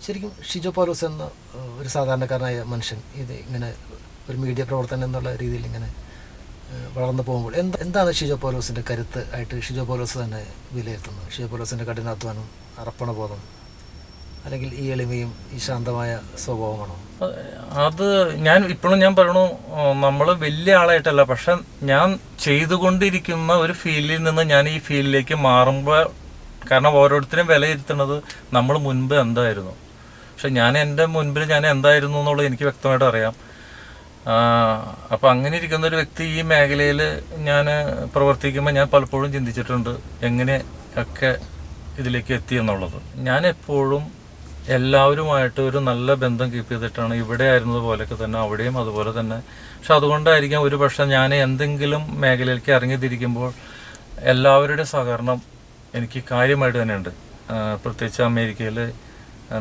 ശരിക്കും ഷിജോ പൗലോസ് എന്ന ഒരു സാധാരണക്കാരനായ മനുഷ്യൻ ഇത് ഇങ്ങനെ ഒരു മീഡിയ പ്രവർത്തനം എന്നുള്ള രീതിയിൽ ഇങ്ങനെ വളർന്നു പോകുമ്പോൾ എന്താണ് ഷിജോ പൗലോസിൻ്റെ കരുത്ത് ആയിട്ട് ഷിജോ പൗലോസ് തന്നെ വിലയിരുത്തുന്നത്? ഷിജോ പൗലോസിൻ്റെ കഠിനാധ്വാനം, അർപ്പണബോധം, അല്ലെങ്കിൽ ഈ എളിമയും ഈ ശാന്തമായ സ്വഭാവമാണോ? അത് ഇപ്പോഴും ഞാൻ പറയണു, നമ്മൾ വലിയ ആളായിട്ടല്ല, പക്ഷെ ഞാൻ ചെയ്തുകൊണ്ടിരിക്കുന്ന ഒരു ഫീൽഡിൽ നിന്ന് ഞാൻ ഈ ഫീൽഡിലേക്ക് മാറുമ്പോൾ, കാരണം ഓരോരുത്തരും വിലയിരുത്തുന്നത് നമ്മൾ മുൻപ് എന്തായിരുന്നു. പക്ഷെ ഞാൻ എൻ്റെ മുൻപിൽ ഞാൻ എന്തായിരുന്നു എന്നുള്ളത് എനിക്ക് വ്യക്തമായിട്ട് അറിയാം. അപ്പം അങ്ങനെ ഇരിക്കുന്ന ഒരു വ്യക്തി ഈ മേഖലയിൽ ഞാൻ പ്രവർത്തിക്കുമ്പോൾ ഞാൻ പലപ്പോഴും ചിന്തിച്ചിട്ടുണ്ട് എങ്ങനെയൊക്കെ ഇതിലേക്ക് എത്തി എന്നുള്ളത്. ഞാൻ എപ്പോഴും എല്ലാവരുമായിട്ട് ഒരു നല്ല ബന്ധം കീപ്പ് ചെയ്തിട്ടാണ് ഇവിടെ ആയിരുന്നത് പോലെയൊക്കെ തന്നെ അവിടെയും അതുപോലെ തന്നെ. പക്ഷെ അതുകൊണ്ടായിരിക്കാം ഒരു പക്ഷേ ഞാൻ എന്തെങ്കിലും മേഖലയിലേക്ക് ഇറങ്ങിത്തിരിക്കുമ്പോൾ എല്ലാവരുടെ സഹകരണം എനിക്ക് കാര്യമായിട്ട് തന്നെയുണ്ട്. പ്രത്യേകിച്ച് അമേരിക്കയിൽ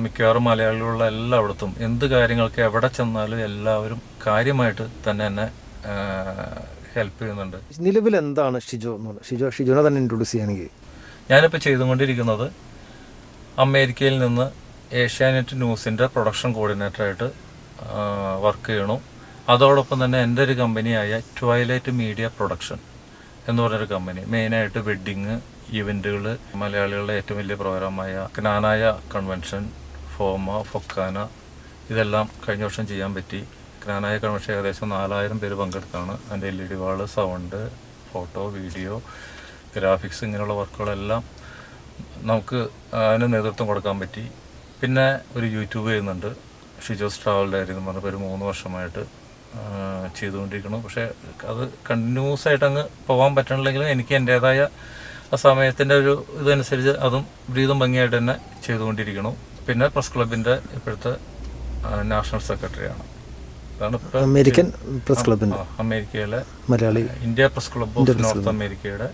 മിക്കവാറും മലയാളികളുള്ള എല്ലായിടത്തും എന്ത് കാര്യങ്ങൾക്ക് എവിടെ ചെന്നാലും എല്ലാവരും കാര്യമായിട്ട് തന്നെ എന്നെ ഹെൽപ്പ് ചെയ്യുന്നുണ്ട്. നിലവിൽ എന്താണ് ഷിജോനെ തന്നെ ഇൻട്രൊഡ്യൂസ് ചെയ്യുകയാണെങ്കിൽ ഞാനിപ്പോൾ ചെയ്തുകൊണ്ടിരിക്കുന്നത് അമേരിക്കയിൽ നിന്ന് ഏഷ്യാനെറ്റ് ന്യൂസിൻ്റെ പ്രൊഡക്ഷൻ കോർഡിനേറ്ററായിട്ട് വർക്ക് ചെയ്യണു. അതോടൊപ്പം തന്നെ എൻ്റെ ഒരു കമ്പനിയായ ട്വൈലൈറ്റ് മീഡിയ പ്രൊഡക്ഷൻ എന്ന് പറഞ്ഞൊരു കമ്പനി, മെയിനായിട്ട് വെഡ്ഡിങ് ഇവൻറ്റുകൾ, മലയാളികളുടെ ഏറ്റവും വലിയ പ്രോഗ്രാമായ ക്നാനായ കൺവെൻഷൻ, ഫൊക്കാന, ഇതെല്ലാം കഴിഞ്ഞ വർഷം ചെയ്യാൻ പറ്റി. ക്നാനായ കൺവെൻഷൻ ഏകദേശം 4000 പേര് പങ്കെടുത്താണ്. അതിൻ്റെ LED വാള്, സൗണ്ട്, ഫോട്ടോ, വീഡിയോ, ഗ്രാഫിക്സ്, ഇങ്ങനെയുള്ള വർക്കുകളെല്ലാം നമുക്ക് അതിന് നേതൃത്വം കൊടുക്കാൻ പറ്റി. പിന്നെ ഒരു യൂട്യൂബ് ചെയ്യുന്നുണ്ട്, ഷിജോസ് ട്രാവൽ ഡയറി എന്ന് പറഞ്ഞപ്പോൾ ഒരു 3 വർഷമായിട്ട് ചെയ്തുകൊണ്ടിരിക്കണം. പക്ഷേ അത് കണ്ടിന്യൂസ് ആയിട്ട് അങ്ങ് പോകാൻ പറ്റണില്ലെങ്കിലും എനിക്ക് എൻ്റേതായ ആ സമയത്തിൻ്റെ ഒരു ഇതനുസരിച്ച് അതും ബ്രീതും ഭംഗിയായിട്ട് തന്നെ ചെയ്തുകൊണ്ടിരിക്കണം. പിന്നെ പ്രസ് ക്ലബിൻ്റെ ഇപ്പോഴത്തെ നാഷണൽ സെക്രട്ടറിയാണ്. അതാണ് ഇപ്പോൾ അമേരിക്കൻ പ്രസ് ക്ലബിൻ്റെ, അമേരിക്കയിലെ Malayali India press club of north അമേരിക്കയുടെ,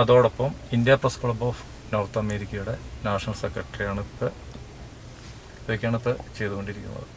അതോടൊപ്പം India press club of north അമേരിക്കയുടെ നാഷണൽ സെക്രട്ടറിയാണ്. ഇതൊക്കെയാണ് ഇപ്പോൾ ചെയ്തുകൊണ്ടിരിക്കുന്നത്.